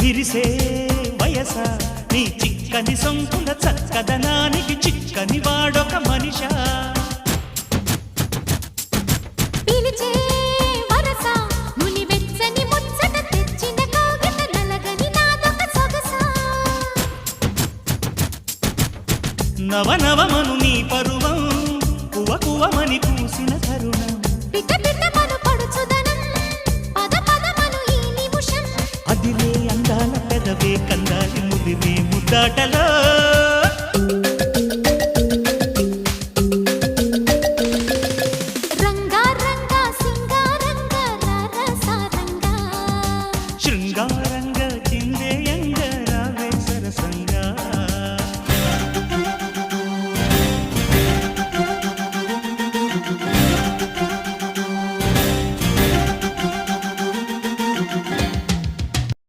విరిసే వయస నీ చిక్కని సొంపుల చక్కదనానికి చిక్కని వాడొక మనిషా పిలిచే వరస నులి వెచ్చని ముచ్చట తెచ్చిన కాగిత నలగని నాదొక సొగసా నవనవమను నీ పరువం కువ కువమని పూసిన తరుణం పిట పిటమను పడుచుదనం పద పదమను ఈ నిమిషం అదిలే అందాల పెదవే కందాలి ముదిరే ముద్దాటలో రంగా రంగా సింగారంగా రరసారంగా శృంగారంగా